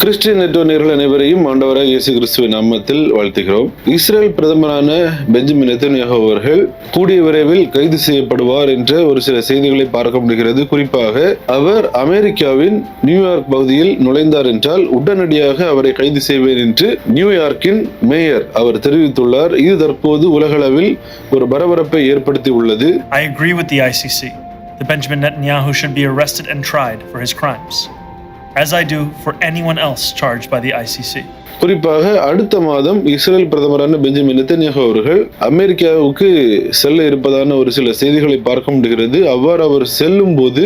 Christian network நேயர்கள் அனைவரையும் ஆண்டவராக இயேசு கிறிஸ்துவின் நாமத்தில் வாழ்த்துகிறோம். இஸ்ரேல் பிரதமரான பெஞ்சமின் நெதன்யாஹு அவர்கள் கூடிய விரைவில் கைது செய்யப்படுவார் என்ற ஒரு சில செய்திகளை பார்க்க முடிகிறது. குறிப்பாக அவர் அமெரிக்காவின் நியூயார்க் பகுதியில் நுழைந்தார் என்றால் உடனடியாக அவரை கைது செய்வேன் என்று நியூயார்க்கின் மேயர் அவர் தெரிவித்துள்ளார். இது தற்போது உலகளவில் ஒரு பரபரப்பை ஏற்படுத்தி உள்ளது. I agree with the ICC. The Benjamin Netanyahu should be arrested and tried for his crimes, as I do for anyone else charged by the ICC. குறிப்பாக அடுத்த மாதம் இஸ்ரேல் பிரதமரான பெஞ்சமின் நெதன்யாஹு அவர்கள் அமெரிக்காவுக்கு செல்ல இருப்பதான ஒரு சில செய்திகளை பார்க்க முடிகிறது. அவ்வாறு அவர் செல்லும் போது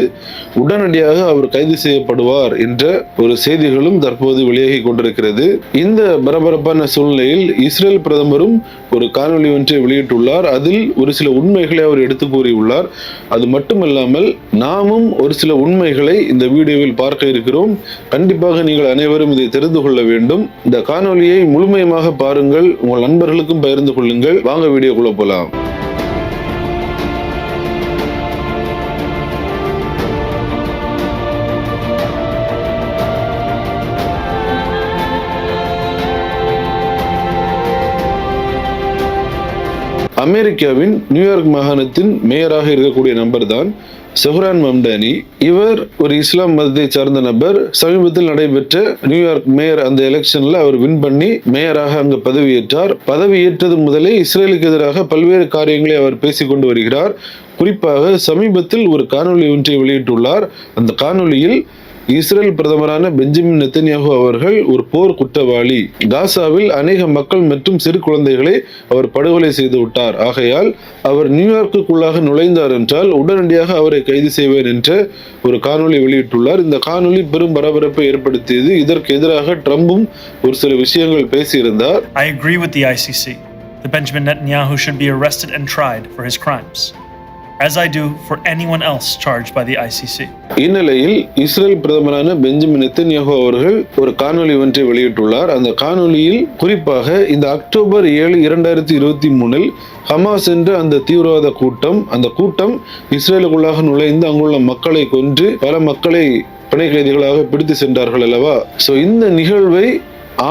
உடனடியாக அவர் கைது செய்யப்படுவார் என்ற ஒரு செய்திகளும் தற்போது வெளியாகி கொண்டிருக்கிறது. இந்த பரபரப்பான சூழ்நிலையில் இஸ்ரேல் பிரதமரும் ஒரு காணொலி ஒன்றை வெளியிட்டுள்ளார். அதில் ஒரு சில உண்மைகளை அவர் எடுத்து கூறியுள்ளார். அது மட்டுமல்லாமல் நாமும் ஒரு சில உண்மைகளை இந்த வீடியோவில் பார்க்க இருக்கிறோம். கண்டிப்பாக நீங்கள் அனைவரும் இதை தெரிந்து கொள்ள வேண்டும். இந்த காணொலியை முழுமையாக பாருங்கள், உங்கள் நண்பர்களுக்கும் பகிர்ந்து கொள்ளுங்கள். வாங்க வீடியோக்குள்ள போலாம். அமெரிக்காவின் நியூயார்க் மாகாணத்தின் மேயராக இருக்கக்கூடிய நபர் தான் செஹ்ரான் மம்டானி. இவர் ஒரு இஸ்லாம் மதத்தை சார்ந்த நபர். சமீபத்தில் நடைபெற்ற நியூயார்க் மேயர் அந்த எலெக்ஷன்ல அவர் வின் பண்ணி மேயராக அங்கு பதவியேற்றார். பதவியேற்றது முதலே இஸ்ரேலுக்கு எதிராக பல்வேறு காரியங்களை அவர் பேசிக்கொண்டு வருகிறார். குறிப்பாக சமீபத்தில் ஒரு காணொலி ஒன்றை வெளியிட்டுள்ளார். அந்த காணொலியில் இஸ்ரேல் பிரதமரான பெஞ்சமின் நெதன்யாஹு அவர்கள் ஒரு போர் குற்றவாளி, காசாவில் அநேக மக்கள் மற்றும் சிறு குழந்தைகளை அவர் படுகொலை செய்து விட்டார், ஆகையால் அவர் நியூயார்க்குள்ளாக நுழைந்தார் என்றால் உடனடியாக அவரை கைது செய்வேன் என்ற ஒரு காணொலி வெளியிட்டுள்ளார். இந்த காணொலி பெரும் பரபரப்பை ஏற்படுத்தியது. இதற்கு எதிராக ட்ரம்பும் ஒரு சில விஷயங்கள் பேசியிருந்தார். I agree with the ICC. The Benjamin Netanyahu should be arrested and tried for his crimes, as I do for anyone else charged by the ICC. இந்நிலையில் இஸ்ரேல் பிரதமரான பெஞ்சமின் நெதன்யாஹு அவர்கள் ஒரு காணொலி ஒன்றை வெளியிட்டுள்ளார். அந்த காணொலியில் குறிப்பாக இந்த அக்டோபர் 7, 2023 ஹமாஸ் என்ற அந்த தீவிரவாத கூட்டம், அந்த கூட்டம் இஸ்ரேலுக்குள்ளாக நுழைந்து அங்குள்ள மக்களை கொன்று பல மக்களை பிணை கைதிகளாக பிடித்து சென்றார்கள் அல்லவா. சோ இந்த நிகழ்வை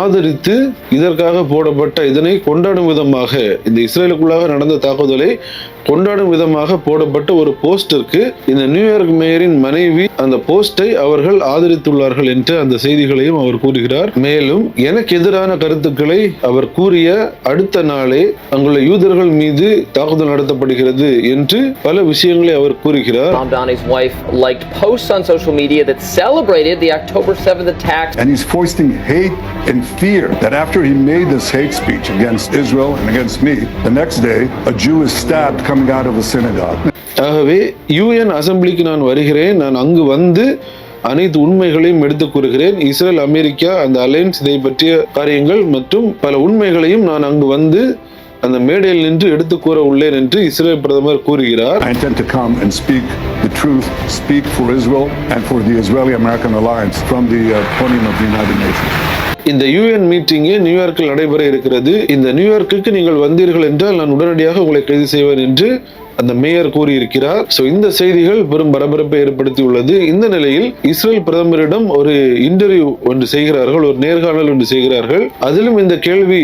ஆதரித்து இதற்காக போடப்பட்ட, இதனை கொண்டாடும் விதமாக, இந்த இஸ்ரேலுக்குள்ளாக நடந்த தாக்குதலை கொண்டாடும் விதமாக போடப்பட்ட ஒரு போஸ்டருக்கு இந்த நியூயார்க் மேயரின் மனைவி அந்த போஸ்டை அவர்கள் ஆதரித்துள்ளார்கள் என்ற அந்த செய்திகளையும் அவர் கூறுகிறார். மேலும் எனக்கு எதிரான கருத்துக்களை அவர் கூறிய அடுத்த நாளே அங்குள்ள யூதர்கள் மீது தாக்குதல் நடத்தப்படுகிறது என்று பல விஷயங்களை அவர் கூறுகிறார். Mamdani's wife liked posts on social media that celebrated the October 7th attacks. And he's foisting hate and fear that after he made this hate speech against Israel and against me, the next day a Jew is stabbed coming out of a synagogue. ஆகவே UN அசெம்பிளிக்கு நான் வருகிறேன், நான் அங்கு வந்து அனைத்து உண்மைகளையும் எடுத்துக் கூறுகிறேன். Israel America அந்த அலையன்ஸ் இதை பற்றிய காரியங்கள் மற்றும் பல உண்மைகளையும் நான் அங்கு வந்து அந்த மேடையில் நின்று எடுத்துக் கூற உள்ளேன் என்று இஸ்ரேல் பிரதமர் கூறுகிறார். I intend to come and speak the truth, speak for Israel and for the Israeli-American alliance from the podium of the United Nations. இந்த UN மீட்டிங்கே நியூயார்க்கில் நடைபெற இருக்கிறது. இந்த நியூயார்க்குக்கு நீங்கள் வந்தீர்கள் என்றால் நான் உடனடியாக உங்களை கைது செய்வேன் என்று அந்த மேயர் கூறியிருக்கிறார். சோ இந்த செய்திகள் பெரும் பரபரப்பை ஏற்படுத்தி உள்ளது. இந்த நிலையில் இஸ்ரேல் பிரதமரிடம் ஒரு இன்டர்வியூ ஒன்று செய்கிறார்கள், ஒரு நேர்காணல் ஒன்று செய்கிறார்கள். அதிலும் இந்த கேள்வி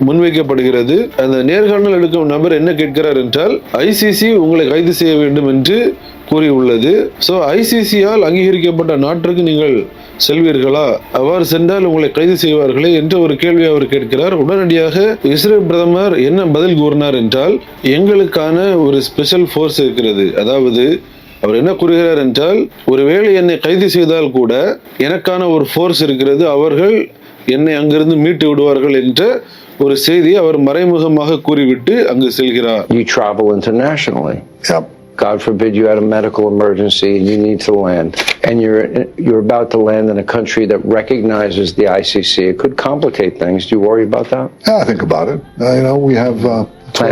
முன்வைக்கப்படுகிறது. அந்த நேர்காணல் எடுக்கும் நபர் என்ன கேட்கிறார் என்றால், ICC உங்களை கைது செய்ய வேண்டும் என்று கூறியுள்ளது. சோ ICC-யால் அங்கீகரிக்கப்பட்ட நாட்டிற்கு நீங்கள் செல்வீர்களா, அவ்வாறு சென்றால் உங்களை கைது செய்வார்களே என்ற ஒரு கேள்வி அவர் கேட்கிறார். உடனடியாக இஸ்ரேல் பிரதமர் என்ன பதில் கூறினார் என்றால், எங்களுக்கான ஒரு ஸ்பெஷல் ஃபோர்ஸ் இருக்கிறது. அதாவது அவர் என்ன கூறுகிறார் என்றால், ஒருவேளை என்னை கைது செய்தால் கூட எனக்கான ஒரு ஃபோர்ஸ் இருக்கிறது, அவர்கள் என்னை அங்கிருந்து மீட்டு விடுவார்கள் என்ற ஒரு செய்தியை அவர் மறைமுகமாக கூறிவிட்டு அங்கு செல்கிறார். You travel internationally. Yep. God forbid you had a medical emergency and you need to land, and you're about to land in a country that recognizes the ICC. It could complicate things. Do you worry about that? Yeah, I think about it.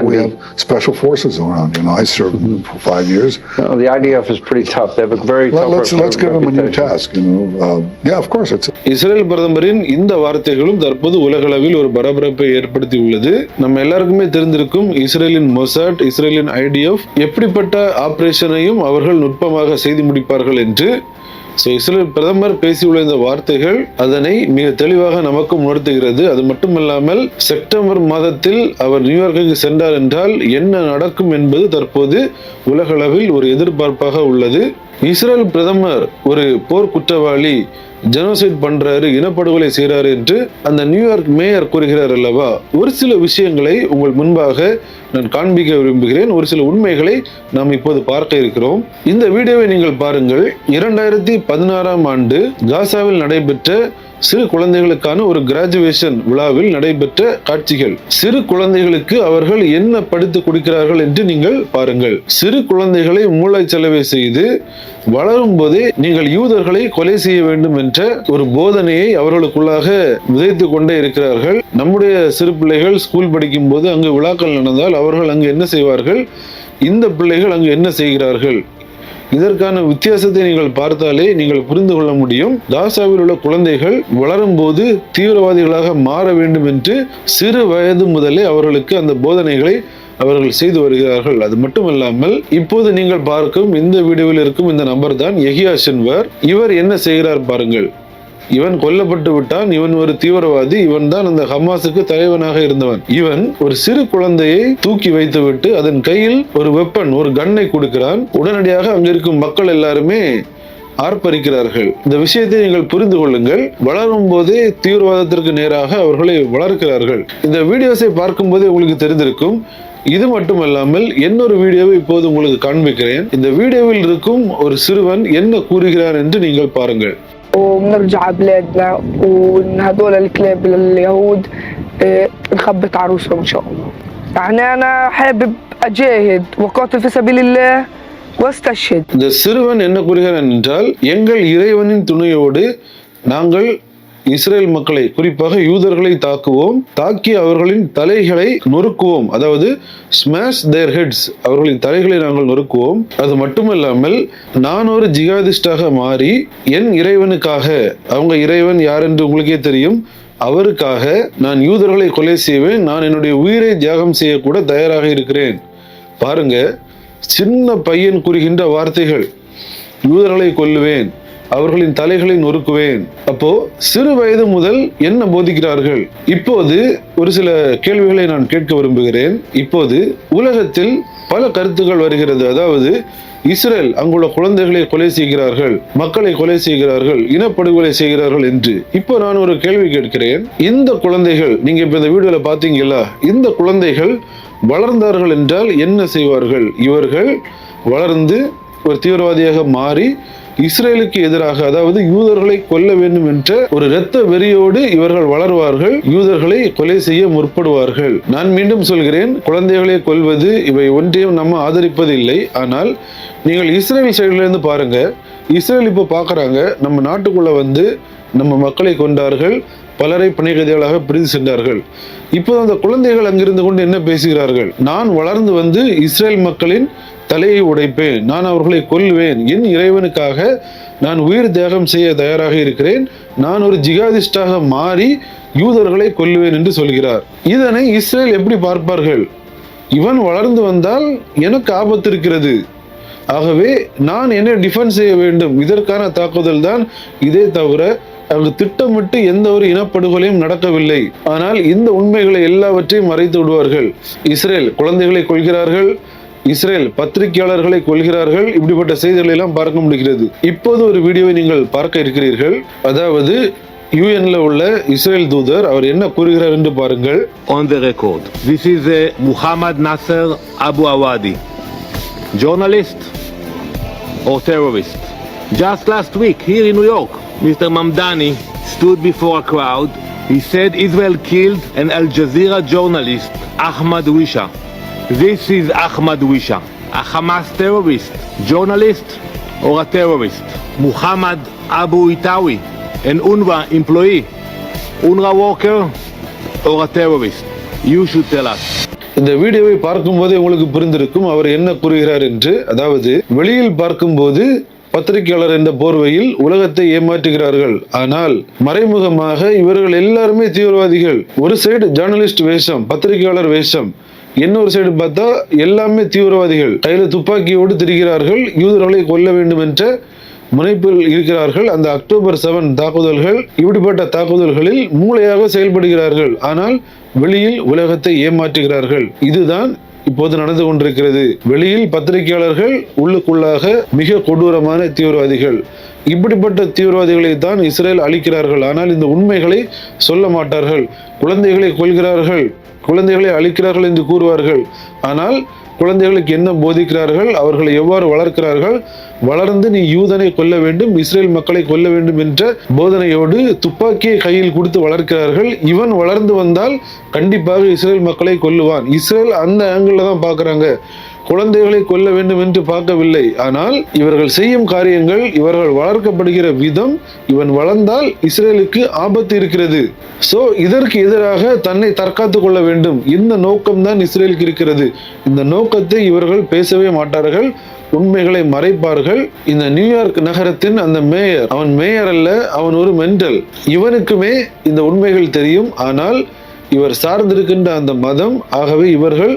We have special forces around. I served for 5 years. No, the IDF is pretty tough. They have a very tough. Let's give them a new task. Yeah, of course it's. Israel பிரதமரின் இந்த வார்த்தைகளும் தற்போது உலகளவில் ஒரு பரபரப்பை ஏற்படுத்தி உள்ளது. நம்ம எல்லாருக்குமே தெரிந்திருக்கும் இஸ்ரேலின் மொசாட், இஸ்ரேலின் IDF எப்படிப்பட்ட ஆபரேஷனையும் அவர்கள் நுட்பமாக செய்து முடிப்பார்கள் என்று. இஸ்ரேல் பிரதமர் பேசியுள்ள இந்த வார்த்தைகள் அதனை மிக தெளிவாக நமக்கு உணர்த்துகிறது. அது மட்டுமல்லாமல் செப்டம்பர் மாதத்தில் அவர் நியூயார்க்குக்கு சென்றார் என்றால் என்ன நடக்கும் என்பது தற்போது உலகளவில் ஒரு எதிர்பார்ப்பாக உள்ளது. இஸ்ரேல் பிரதமர் ஒரு போர் குற்றவாளி, ஜெனோசைட் பண்றாரு, இனப்படுகொலை செய்யறாரு என்று அந்த நியூயார்க் மேயர் கூறுகிறார் அல்லவா. ஒரு சில விஷயங்களை உங்கள் முன்பாக நான் காண்பிக்க விரும்புகிறேன். ஒரு சில உண்மைகளை நாம் இப்போது பார்க்க இருக்கிறோம். இந்த வீடியோவை நீங்கள் பாருங்கள். 2016ஆம் ஆண்டு காசாவில் நடைபெற்ற சிறு குழந்தைகளுக்கான ஒரு கிராஜுவேஷன் விழாவில் நடைபெற்ற காட்சிகள். சிறு குழந்தைகளுக்கு அவர்கள் என்ன படித்து கொடுக்கிறார்கள் என்று நீங்கள் பாருங்கள். சிறு குழந்தைகளை மூளைச்சலவை செய்து வளரும் போதே நீங்கள் யூதர்களை கொலை செய்ய வேண்டும் என்ற ஒரு போதனையை அவர்களுக்குள்ளாக விதைத்து கொண்டே இருக்கிறார்கள். நம்முடைய சிறு பிள்ளைகள் ஸ்கூல் படிக்கும் போது அங்கு விழாக்கள் நடந்தால் அவர்கள் அங்கு என்ன செய்வார்கள், இந்த பிள்ளைகள் அங்கு என்ன செய்கிறார்கள், இதற்கான வித்தியாசத்தை நீங்கள் பார்த்தாலே நீங்கள் புரிந்து கொள்ள முடியும். காசாவில் உள்ள குழந்தைகள் வளரும் போது தீவிரவாதிகளாக மாற வேண்டும் என்று சிறு வயது முதலே அவர்களுக்கு அந்த போதனைகளை அவர்கள் செய்து வருகிறார்கள். அது மட்டுமல்லாமல் இப்போது நீங்கள் பார்க்கும் இந்த வீடியோவில் இருக்கும் இந்த நபர் தான் யெஹியா சின்வர். இவர் என்ன செய்கிறார் பாருங்கள். இவன் கொல்லப்பட்டு விட்டான், இவன் ஒரு தீவிரவாதி, இவன் தான் அந்த ஹமாஸுக்கு தலைவனாக இருந்தவன். இவன் ஒரு சிறு குழந்தையை தூக்கி வைத்துவிட்டு அதன் கையில் ஒரு வெப்பன், ஒரு கன்னை கொடுக்கிறான். உடனடியாக அங்கிருக்கும் மக்கள் எல்லாருமே ஆர்ப்பரிக்கிறார்கள். இந்த விஷயத்தை நீங்கள் புரிந்து கொள்ளுங்கள். வளரும் போதே தீவிரவாதத்திற்கு நேராக அவர்களை வளர்க்கிறார்கள். இந்த வீடியோஸை பார்க்கும் போதே உங்களுக்கு தெரிந்திருக்கும். இது மட்டுமல்லாமல் இன்னொரு வீடியோவை இப்போது உங்களுக்கு காண்பிக்கிறேன். இந்த வீடியோவில் இருக்கும் ஒரு சிறுவன் என்ன கூறுகிறார் என்று நீங்கள் பாருங்கள். ونرجع بلادنا وان هدول الكلاب اليهود نخبط عروسهم ان شاء الله. يعني انا حابب اجاهد وقاتل في سبيل الله واستشهد. இந்த சிறுவன் என்ன கூறுகிறான் என்றால், எங்கள் இறைவனின் துணையோடு நாங்கள் இஸ்ரேல் மக்களை, குறிப்பாக யூதர்களை தாக்குவோம், தாக்கி அவர்களின் தலைகளை நொறுக்குவோம், அதாவது ஸ்மாஷ் தேர் ஹெட்ஸ், அவர்களின் தலைகளை நாங்கள் நொறுக்குவோம். அது மட்டுமல்லாமல் நான் ஒரு ஜிகாதிஸ்டாக மாறி என் இறைவனுக்காக, அவங்க இறைவன் யார் என்று உங்களுக்கே தெரியும், அவருக்காக நான் யூதர்களை கொலை செய்வேன், நான் என்னுடைய உயிரை தியாகம் செய்யக்கூட தயாராக இருக்கிறேன். பாருங்க, சின்ன பையன் கூறுகின்ற வார்த்தைகள், யூதர்களை கொல்லுவேன், அவர்களின் தலைகளை நொறுக்குவேன். அப்போ சிறு வயது முதல் என்ன போதிக்கிறார்கள்? இப்போது ஒரு சில கேள்விகளை நான் கேட்க விரும்புகிறேன். இப்போது உலகத்தில் பல கருத்துக்கள் வருகிறது. அதாவது இஸ்ரேல் அங்குள்ள குழந்தைகளை கொலை செய்கிறார்கள், மக்களை கொலை செய்கிறார்கள், இனப்படுகொலை செய்கிறார்கள் என்று. இப்போ நான் ஒரு கேள்வி கேட்கிறேன். இந்த குழந்தைகள், நீங்க இப்ப இந்த வீடியோல பாத்தீங்களா, இந்த குழந்தைகள் வளர்ந்தார்கள் என்றால் என்ன செய்வார்கள்? இவர்கள் வளர்ந்து ஒரு தீவிரவாதியாக மாறி இஸ்ரேலுக்கு எதிராக, அதாவது யூதர்களை கொல்ல வேண்டும் என்ற ஒரு இரத்த வெறியோடு இவர்கள் வளர்வார்கள், யூதர்களை கொலை செய்ய முற்படுவார்கள். நான் மீண்டும் சொல்கிறேன், குழந்தைகளை கொல்வது இவை ஒன்றையும் நம்ம ஆதரிப்பது இல்லை. ஆனால் நீங்கள் இஸ்ரேல் சைடுல இருந்து பாருங்க. இஸ்ரேல் இப்போ பார்க்கறாங்க, நம்ம நாட்டுக்குள்ள வந்து நம்ம மக்களை கொண்டார்கள், பலரை பிணைகதிகளாக பிரிந்து சென்றார்கள். இப்போ அந்த குழந்தைகள் அங்கிருந்து கொண்டு என்ன பேசுகிறார்கள்? நான் வளர்ந்து வந்து இஸ்ரேல் மக்களின் தலையை உடைப்பேன், நான் அவர்களை கொல்லுவேன், என் இறைவனுக்காக நான் உயிர் தியாகம் செய்ய தயாராக இருக்கிறேன், நான் ஒரு ஜிகாதிஸ்டாக மாறி யூதர்களை கொல்லுவேன் என்று சொல்கிறார். இதனை இஸ்ரேல் எப்படி பார்ப்பார்கள்? இவன் வளர்ந்து வந்தால் எனக்கு ஆபத்து இருக்கிறது, ஆகவே நான் என்ன டிஃபென்ஸ் செய்ய வேண்டும், இதற்கான தாக்குதல் தான். இதே தவிர அங்கு திட்டமிட்டு எந்த ஒரு இனப்படுகொலையும் நடக்கவில்லை. ஆனால் இந்த உண்மைகளை எல்லாவற்றையும் மறைத்து விடுவார்கள். இஸ்ரேல் குழந்தைகளை கொள்கிறார்கள், இஸ்ரேல் பத்திரிகையாளர்களை கொள்கிறார்கள். இப்படிப்பட்ட செய்திகளை எல்லாம் பார்க்க முடிகிறது. இப்போது ஒரு வீடியோவை நீங்கள் பார்க்க இருக்கிறீர்கள். அதாவது யூஎன்ல உள்ள இஸ்ரேல் தூதர் அவர் என்ன கூறுகிறார் என்று பாருங்கள். On the record, this is Muhammad Nasser Abu Awadi, journalist or terrorist. Just last week here in New York, Mr. Mamdani stood before a crowd. He said Israel killed an Al Jazeera journalist, Ahmad Wisha. This is Ahmad Wisha, a Hamas terrorist, journalist or a terrorist. Muhammad Abu Itawi, an UNRWA employee, UNRWA worker or a terrorist. You should tell us. இந்த வீடியோவை பார்க்கும்போது உங்களுக்கு புரிந்திருக்கும் அவர் என்ன கூறுகிறார் என்று. அதாவது வெளியில் பார்க்கும்போது பத்திரிகையாளர் என்ற போர்வையில் உலகத்தை ஏமாற்றுகிறார்கள், ஆனால் மறைமுகமாக இவர்கள் எல்லாருமே தீவிரவாதிகள். ஒரு சைடு ஜேர்னலிஸ்ட் வேஷம், பத்திரிகையாளர் வேஷம், இன்னொரு சைடு பார்த்தா எல்லாமே தீவிரவாதிகள், கையில துப்பாக்கியோடு திரிகிறார்கள், யூதர்களை கொல்ல வேண்டும் என்ற முனைப்பில் இருக்கிறார்கள். அந்த அக்டோபர் 7 தாக்குதல்கள், இப்படிப்பட்ட தாக்குதல்களில் மூளையாக செயல்படுகிறார்கள். ஆனால் வெளியில் உலகத்தை ஏமாற்றுகிறார்கள். இதுதான் இப்போது நடந்து கொண்டிருக்கிறது. வெளியில் பத்திரிகையாளர்கள், உள்ளுக்குள்ளாக மிக கொடூரமான தீவிரவாதிகள். இப்படிப்பட்ட தீவிரவாதிகளை தான் இஸ்ரேல் அழிக்கிறார்கள். ஆனால் இந்த உண்மைகளை சொல்ல மாட்டார்கள். குழந்தைகளை கொல்கிறார்கள், குழந்தைகளை அழிக்கிறார்கள் என்று கூறுவார்கள். ஆனால் குழந்தைகளுக்கு என்ன போதிக்கிறார்கள், அவர்களை எவ்வாறு வளர்க்கிறார்கள், வளர்ந்து நீ யூதனை கொல்ல வேண்டும், இஸ்ரேல் மக்களை கொல்ல வேண்டும் என்ற போதனையோடு துப்பாக்கியை கையில் கொடுத்து வளர்க்கிறார்கள். இவன் வளர்ந்து வந்தால் கண்டிப்பாக இஸ்ரேல் மக்களை கொல்லுவான். இஸ்ரேல் அந்த ஆங்கிள் தான் பார்க்கறாங்க. குழந்தைகளை கொல்ல வேண்டும் என்று பார்க்கவில்லை. ஆனால் இவர்கள் செய்யும் காரியங்கள், இவர்கள் வளர்க்கப்படுகிற விதம், இவன் வளர்ந்தால் இஸ்ரேலுக்கு ஆபத்து இருக்கிறது. சோ இதற்கு எதிராக தன்னை தற்காத்துக் கொள்ள வேண்டும். இந்த நோக்கம்தான் இஸ்ரேலுக்கு இருக்கிறது. இந்த நோக்கத்தை இவர்கள் பேசவே மாட்டார்கள், உண்மைகளை மறைப்பார்கள். இந்த நியூயார்க் நகரத்தின் அந்த மேயர், அவன் மேயர் அல்ல, அவன் ஒரு மென்டல். இவனுக்குமே இந்த உண்மைகள் தெரியும். ஆனால் இவர் சார்ந்திருக்கின்ற அந்த மதம், ஆகவே இவர்கள்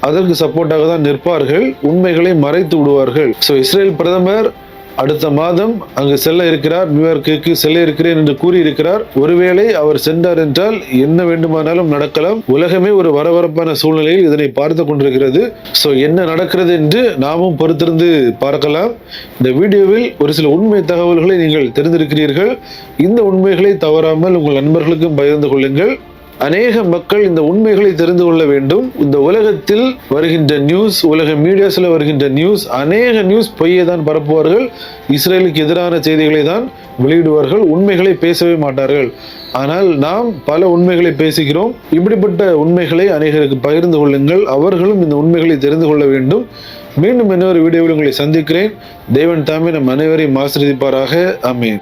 அதற்கு சப்போர்ட்டாக தான் நிற்பார்கள், உண்மைகளை மறைத்து விடுவார்கள். ஸோ இஸ்ரேல் பிரதமர் அடுத்த மாதம் அங்கு செல்ல இருக்கிறார், நியூயார்க்கு செல்ல இருக்கிறேன் என்று கூறியிருக்கிறார். ஒருவேளை அவர் சென்றார் என்றால் என்ன வேண்டுமானாலும் நடக்கலாம். உலகமே ஒரு பரபரப்பான சூழ்நிலையில் இதனை பார்த்து கொண்டிருக்கிறது. ஸோ என்ன நடக்கிறது என்று நாமும் பொறுத்திருந்து பார்க்கலாம். இந்த வீடியோவில் ஒரு சில உண்மை தகவல்களை நீங்கள் தெரிந்திருக்கிறீர்கள். இந்த உண்மைகளை தவறாமல் உங்கள் நண்பர்களுக்கும் பகிர்ந்து கொள்ளுங்கள். அநேக மக்கள் இந்த உண்மைகளை தெரிந்து கொள்ள வேண்டும். இந்த உலகத்தில் வருகின்ற நியூஸ், உலக மீடியாஸ்ல வருகின்ற நியூஸ், அநேக நியூஸ் பொய்யை தான் பரப்புவார்கள். இஸ்ரேலுக்கு எதிரான செய்திகளை தான் வெளியிடுவார்கள், உண்மைகளை பேசவே மாட்டார்கள். ஆனால் நாம் பல உண்மைகளை பேசுகிறோம். இப்படிப்பட்ட உண்மைகளை அநேகருக்கு பகிர்ந்து கொள்ளுங்கள். அவர்களும் இந்த உண்மைகளை தெரிந்து கொள்ள வேண்டும். மீண்டும் இன்னொரு வீடியோவில் உங்களை சந்திக்கிறேன். தேவன் தாமே நம் அனைவரையும் ஆசீர்வதிப்பாராக. ஆமென்.